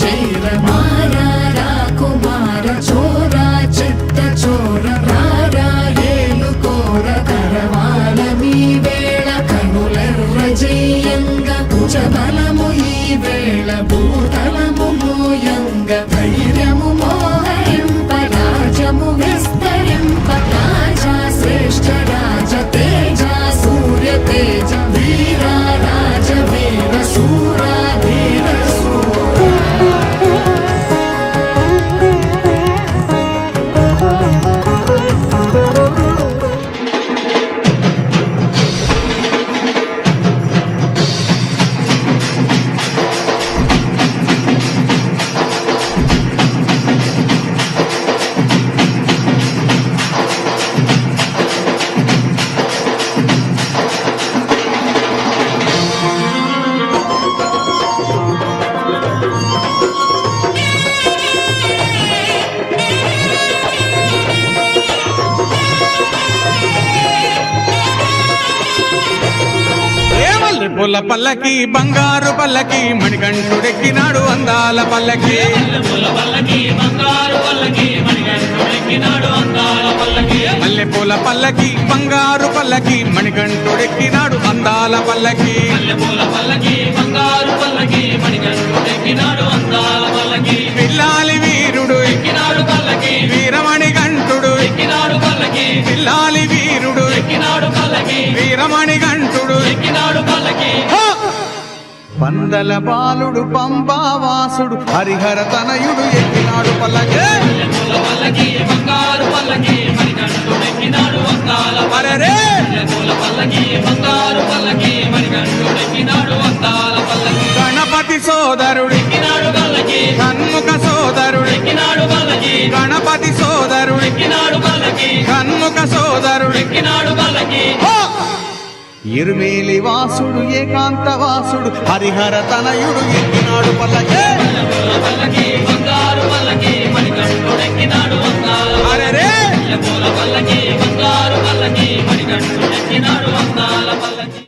చేర మారా రాకుమార చోర చిత్త చోర రారా ఏలుకోర కరవాల మీ వేళ కనులెర్ర జయంగ భుజబలము ఈ వేళ భూతలము మోయంగ ధైర్యము మోహరింప రాజము విస్తరింప రాజా శ్రేష్ఠ రాజ తేజ సూర్య తేజ వీర రాజ వీర శూర ధీర పుల్ల పల్లకి బంగారు పల్లకి మణికంఠుడెక్కినాడు అందాల పల్లకి మల్లె పూల పల్లకి బంగారు పల్లకి మణికంఠుడెక్కినాడు అందాల పల్లకి పిల్లాలి వీరుడు ఎక్కినాడు పల్లకి వీరమణి గంటుడు ఎక్కినాడు పల్లకి పిల్లాలి వీరుడు ఎక్కినాడు పల్లకి వీరమణి గంటుడు ఎక్కినాడు పల్లకి పందల బాలుడు పంబావాసుడు హరిహర తనయుడు ఎక్కినాడు పల్లకి బంగారు పల్లకి మణికంఠుడెక్కినాడు అందాల పల్లకి బంగారు పల్లకి మణికంఠుడెక్కినాడు అందాల పల్లకి గణపతి సోదరుడు ఎక్కినాడు పల్లకి షణ్ముఖ సోదరుడు ఎక్కినాడు పల్లకి గణపతి సోదరుడు ఎక్కినాడు పల్లకి షణ్ముఖ సోదరుడు ఎక్కినాడు పల్లకి ఇరుమేలి వాసుడు ఏకాంత వాసుడు హరిహర తనయుడు ఎక్కినాడు పల్లకి